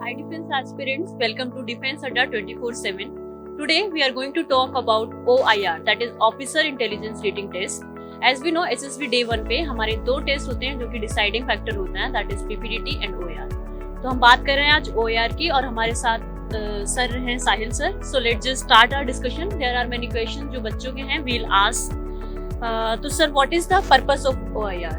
Hi defense aspirants, welcome to Defense Adda 24/7. Today we are going to talk about OIR, that is Officer Intelligence Rating Test. As we know, SSB Day 1 पे हमारे दो test होते हैं जो कि deciding factor होता है, that is PPDT and OIR. तो हम बात कर रहे हैं आज OIR की और हमारे साथ सर हैं Sahil sir. So let's just start our discussion. There are many question जो बच्चों के हैं, वील आस्क. तो sir, what is the purpose of OIR?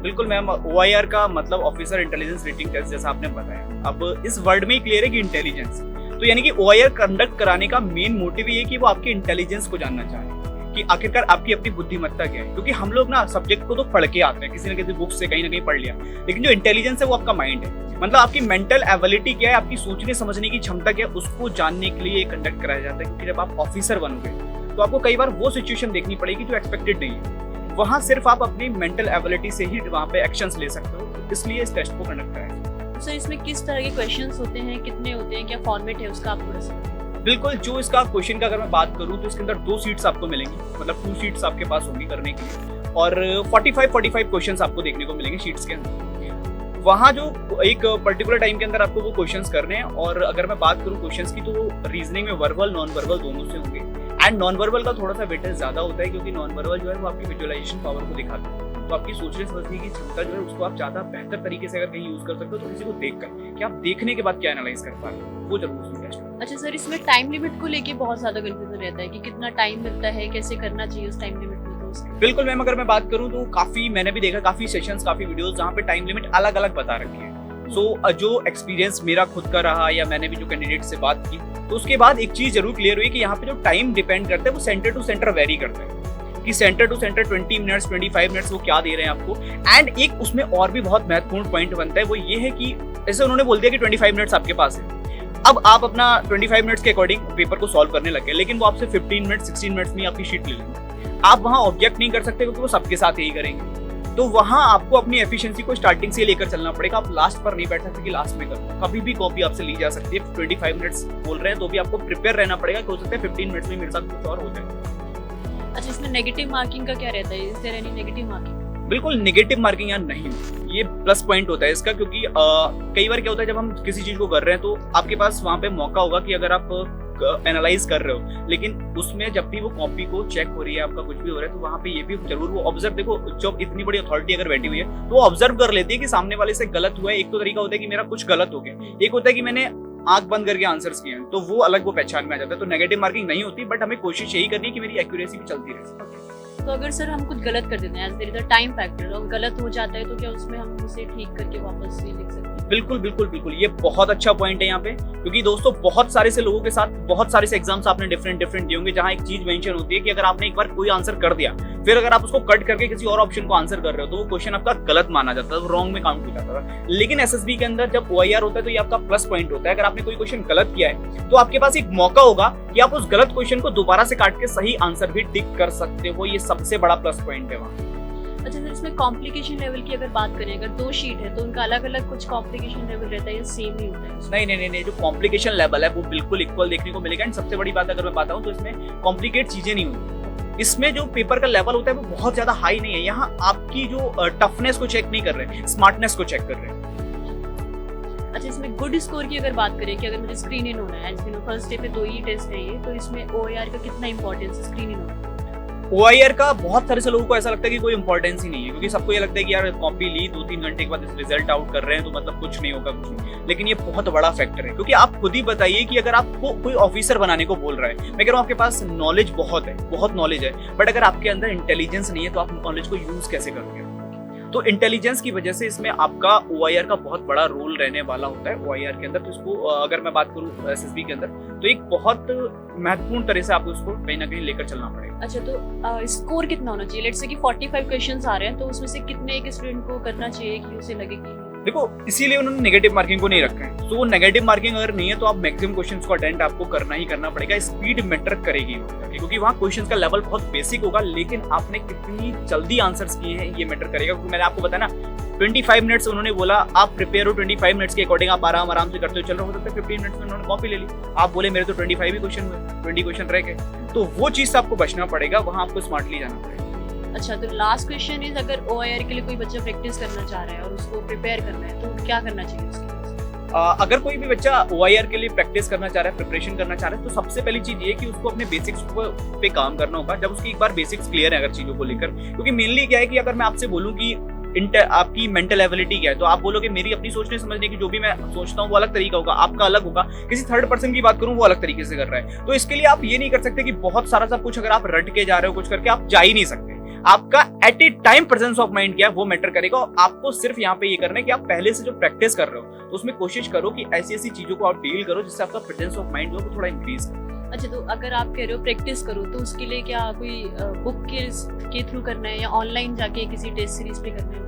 बिल्कुल मैम, OIR का मतलब ऑफिसर इंटेलिजेंस रेटिंग टेस्ट, जैसा आपने बताया. अब इस वर्ड में ही क्लियर है कि इंटेलिजेंस, तो यानी कि OIR कंडक्ट कराने का मेन मोटिव ये है कि वो आपके इंटेलिजेंस को जानना चाह रहे हैं कि आखिरकार आपकी अपनी बुद्धिमत्ता क्या है. क्योंकि हम लोग ना सब्जेक्ट को तो पढ़ के आते हैं, किसी न किसी बुक से कहीं ना कहीं पढ़ लिया, लेकिन जो इंटेलिजेंस है वो आपका माइंड है. मतलब आपकी मेंटल एबिलिटी क्या है, आपकी सोचने समझने की क्षमता क्या है, उसको जानने के लिए कंडक्ट कराया जाता है. क्योंकि जब आप ऑफिसर बनोगे तो आपको कई बार वो सिचुएशन देखनी पड़ेगी जो एक्सपेक्टेड नहीं है. वहाँ सिर्फ आप अपनी मेंटल एबिलिटी से ही वहाँ पे एक्शंस ले सकते हो, इसलिए इस टेस्ट को कंडक्ट कराया. सर, इसमें किस तरह के क्वेश्चंस होते हैं, कितने होते हैं, क्या फॉर्मेट है उसका, आप थोड़ा सा. बिल्कुल, जो इसका क्वेश्चन का अगर मैं बात करूँ तो इसके अंदर 2 सीट्स आपको मिलेंगी, मतलब 2 सीट्स आपके पास होंगी करने के लिए, और 45 क्वेश्चंस आपको देखने को मिलेंगे शीट्स के अंदर. वहाँ जो एक पर्टिकुलर टाइम के अंदर आपको वो क्वेश्चंस करने हैं. और अगर मैं बात करूँ क्वेश्चंस की, तो रीजनिंग में वर्बल नॉन वर्बल दोनों से होंगे. एंड नॉन वर्बल का थोड़ा सा वेटेज ज्यादा होता है, क्योंकि नॉन वर्बल जो है वो आपकी विजुअलाइजेशन पावर को दिखाता है. तो आपकी सोचने समझने की क्षमता जो है उसको आप ज्यादा बेहतर तरीके से अगर कहीं यूज कर सकते हो, तो किसी को देखकर कि आप देखने के बाद क्या एनालाइज कर पा रहे हो, वो जरूर उसमें टेस्ट. अच्छा सर, इसमें टाइम लिमिट को लेके बहुत ज्यादा कंफ्यूजन रहता है कि कितना टाइम मिलता है, कैसे करना चाहिए उस टाइम लिमिट में. तो उसके बिल्कुल मैम, अगर मैं बात करूँ तो काफी मैंने भी देखा, काफी सेशंस, काफी वीडियोस जहाँ पे टाइम लिमिट अलग अलग बता रखी है. सो जो एक्सपीरियंस मेरा खुद का रहा, या मैंने भी जो कैंडिडेट से बात की, तो उसके बाद एक चीज जरूर क्लियर हुई कि यहाँ पे जो टाइम डिपेंड करता है वो सेंटर टू सेंटर वेरी करता है, कि centre to centre 20 minutes 25 minutes वो क्या दे रहे हैं आपको. एंड एक उसमें और भी बहुत महत्वपूर्ण पॉइंट बनता है, वो ये है कि जैसे उन्होंने बोल दिया कि 25 मिनट्स आपके पास है. अब आप अपना 25 मिनट्स के अकॉर्डिंग पेपर को सॉल्व करने लगे, लेकिन वो आपसे 15 मिनट्स 16 मिनट्स में आपकी शीट ले लेंगे. आप वहाँ ऑब्जेक्ट नहीं कर सकते, क्योंकि वो सबके साथ यही करेंगे. तो वहाँ आपको अपनी एफिशिएंसी को स्टार्टिंग से लेकर चलना पड़ेगा. आप लास्ट पर नहीं बैठ सकते कि लास्ट में करो. कभी भी कॉपी आपसे ली जा सकती है. 25 मिनट्स बोल रहे हैं तो भी आपको प्रिपेयर रहना पड़ेगा कि हो सकता है 15 मिनट्स में मेरे साथ कुछ और हो जाए. अच्छा, इसमें नेगेटिव मार्किंग का क्या रहता है? Is there any negative marking? बिल्कुल नेगेटिव मार्किंग यहाँ नहीं, ये प्लस पॉइंट होता है इसका. क्योंकि कई बार क्या होता है, जब हम किसी चीज को कर रहे हैं तो आपके पास वहाँ पे मौका होगा कि अगर आप एनालाइज कर रहे हो, लेकिन उसमें जब भी वो कॉपी को चेक हो रही है, आपका कुछ भी हो रहा है, तो वहाँ पे ये भी जरूर वो ऑब्जर्व, देखो जब इतनी बड़ी अथॉरिटी अगर बैठी हुई है तो वो ऑब्जर्व कर लेती है कि सामने वाले से गलत हुआ है. एक तो तरीका होता है कि मेरा कुछ गलत हो गया, एक होता है कि मैंने आंख बंद करके आंसर्स किए हैं, तो वो अलग वो पहचान में आ जाता है. तो नेगेटिव मार्किंग नहीं होती, बट हमें कोशिश यही करनी है कि मेरी एक्यूरेसी भी चलती रहे. तो अगर सर हम कुछ गलत कर देते हैं, as there is a time factor, और गलत हो जाता है, तो क्या उसमें हम उसे ठीक करके वापस से लिख सकते हैं? बिल्कुल बिल्कुल बिल्कुल, ये बहुत अच्छा पॉइंट है यहाँ पे. क्योंकि दोस्तों बहुत सारे से लोगों के साथ बहुत सारे से एग्जाम्स आपने डिफरेंट दिए होंगे, जहाँ एक चीज मेंशन होती है कि अगर आपने एक बार कोई आंसर कर दिया, फिर अगर आप उसको कट करके किसी और ऑप्शन को आंसर कर रहे हो, तो वो क्वेश्चन आपका गलत माना जाता है, रॉन्ग में काउंट हो जाता है. लेकिन एसएसबी के अंदर जब OIR होता है तो ये आपका प्लस पॉइंट होता है. अगर आपने कोई क्वेश्चन गलत किया है तो आपके पास एक मौका होगा कि आप उस गलत क्वेश्चन को दोबारा से काट के सही आंसर भी टिक कर सकते हो. ये सबसे बड़ा प्लस पॉइंट है वहाँ. अच्छा सर, इसमें कॉम्प्लिकेशन लेवल की अगर बात करें, अगर 2 शीट है तो उनका अलग अलग कुछ कॉम्प्लिकेशन लेवल रहता है या सेम ही होता है? नहीं, जो कॉम्प्लिकेशन लेवल है वो बिल्कुल इक्वल देखने को मिलेगा. एंड सबसे बड़ी बात अगर मैं बताऊं तो इसमें कॉम्प्लिकेट चीजें नहीं होती. इसमें जो पेपर का लेवल होता है वो बहुत ज्यादा हाई नहीं है. यहाँ आपकी जो टफनेस को चेक नहीं कर रहे, स्मार्टनेस को चेक कर रहे हैं. अच्छा, इसमें गुड स्कोर की अगर बात करें कि अगर मुझे स्क्रीन इन होना है, फर्स्ट डे पे 2 ही टेस्ट है ये, तो इसमें OIR का कितना इंपॉर्टेंस है स्क्रीन इन होना? OIR का बहुत सारे से लोगों को ऐसा लगता है कि कोई इंपॉर्टेंस ही नहीं है, क्योंकि सबको ये लगता है कि यार कॉपी ली 2-3 घंटे के बाद रिजल्ट आउट कर रहे हैं तो मतलब कुछ नहीं होगा, कुछ नहीं. लेकिन ये बहुत बड़ा फैक्टर है. क्योंकि आप खुद ही बताइए कि अगर आपको कोई ऑफिसर बनाने को बोल रहा है, मैं कह रहा हूँ आपके पास नॉलेज बहुत है, बहुत नॉलेज है, बट अगर आपके अंदर इंटेलिजेंस नहीं है तो आप नॉलेज को यूज कैसे करोगे? तो इंटेलिजेंस की वजह से इसमें आपका OIR का बहुत बड़ा रोल रहने वाला होता है OIR के अंदर. तो इसको अगर मैं बात करूँ SSB के अंदर, तो एक बहुत महत्वपूर्ण तरह से आपको इसको कहीं ना कहीं लेकर चलना पड़ेगा. अच्छा, तो स्कोर कितना होना चाहिए? लेट्स से कि 45 क्वेश्चंस आ रहे हैं, तो उसमें से कितने एक स्टूडेंट को करना चाहिए कि उसे लगे कि देखो, इसीलिए उन्होंने नेगेटिव मार्किंग को नहीं रखा है. तो वो नेगेटिव मार्किंग अगर नहीं है तो आप मैक्सिमम क्वेश्चंस को अटेंड आपको करना ही करना पड़ेगा. स्पीड मैटर करेगी, क्योंकि वहाँ क्वेश्चंस का लेवल बहुत बेसिक होगा, लेकिन आपने कितनी जल्दी आंसर्स किए हैं ये मैटर करेगा. क्योंकि मैंने आपको बताया ना, 25 मिनट्स उन्होंने बोला, आप प्रिपेयर हो 25 मिनट्स के अकॉर्डिंग, आप आराम से करते हो, चल रहा हो सकता है 15 मिनट्स में उन्होंने कॉपी ले ली. आप बोले मेरे तो 25 ही क्वेश्चन हुए, 20 क्वेश्चन रह गए. तो वो चीज से आपको बचना पड़ेगा, वहाँ आपको स्मार्टली जाना पड़ेगा. अच्छा, तो लास्ट क्वेश्चन इज, अगर OIR के लिए कोई बच्चा प्रैक्टिस करना चाह रहा है और उसको प्रिपेयर करना है, तो क्या करना चाहिए उसके लिए? अगर कोई भी बच्चा OIR के लिए प्रैक्टिस करना चाह रहा है, प्रिपरेशन करना चाह रहा है, तो सबसे पहली चीज ये है कि उसको अपने बेसिक्स पे काम करना होगा। जब उसकी एक बार बेसिक्स क्लियर है अगर चीजों को लेकर, क्योंकि मेनली क्या है कि अगर मैं आपसे बोलूं कि आपकी मेंटल एबिलिटी क्या है, तो आप बोलोगे मेरी अपनी सोचने समझने की जो भी मैं सोचता हूँ वो अलग तरीका होगा, आपका अलग होगा। किसी थर्ड पर्सन की बात करूँ वो अलग तरीके से कर रहा है। तो इसके लिए आप ये नहीं कर सकते कि बहुत सारा सब कुछ अगर आप रट के जा रहे हो कुछ करके, आप जा ही नहीं सकते। आपका at a time presence of mind क्या है वो मैटर करेगा। और आपको सिर्फ यहाँ पे ये करना है कि आप पहले से जो प्रैक्टिस कर रहे हो उसमें कोशिश करो कि ऐसी ऐसी चीजों को आप डील करो जिससे आपका प्रेजेंस ऑफ माइंड जो थोड़ा इंक्रीज करे। अच्छा, तो अगर आप कह रहे हो प्रैक्टिस करो, तो उसके लिए क्या कोई बुक के थ्रू करना है या ऑनलाइन जाके किसी टेस्ट सीरीज पे करना है?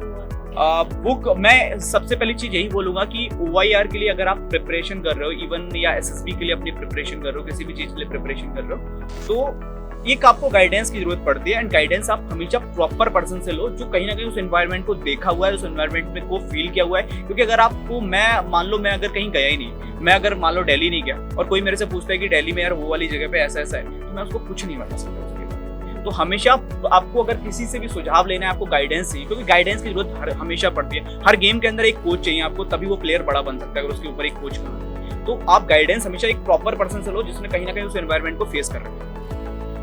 बुक, मैं सबसे पहली चीज यही बोलूंगा कि OIR के लिए अगर आप प्रिपरेशन कर रहे हो, इवन या SSB के लिए अपनी प्रिपरेशन कर रहे हो, किसी भी चीज के लिए प्रिपरेशन कर रहे हो, तो एक आपको गाइडेंस की जरूरत पड़ती है। एंड गाइडेंस आप हमेशा प्रॉपर पर्सन से लो जो कहीं ना कहीं उस एनवायरनमेंट को देखा हुआ है, उस एनवायरनमेंट में को फील किया हुआ है। क्योंकि अगर आपको, मैं मान लो मैं अगर कहीं गया ही नहीं, मैं अगर मान लो दिल्ली नहीं गया और कोई मेरे से पूछता है कि दिल्ली में यार वो वाली जगह पे ऐसा ऐसा है, तो मैं उसको कुछ नहीं बता सकता उसके बारे में। तो हमेशा आपको अगर किसी से भी सुझाव लेना है, आपको गाइडेंस चाहिए, क्योंकि गाइडेंस की जरूरत हमेशा पड़ती है। हर गेम के अंदर एक कोच चाहिए आपको, तभी वो प्लेयर बड़ा बन सकता है अगर उसके ऊपर एक कोच का। तो आप गाइडेंस हमेशा एक प्रॉपर पर्सन से लो जिसने कहीं ना कहीं उस एनवायरनमेंट को फेस कर रखा है।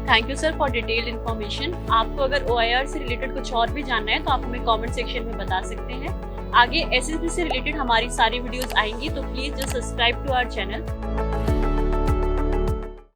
Thank you sir for detail information. आपको अगर OIR से रिलेटेड कुछ और भी जानना है तो आप हमें कमेंट सेक्शन में बता सकते हैं। आगे SSB से रिलेटेड हमारी सारी वीडियोस आएंगी, तो please just subscribe to our channel.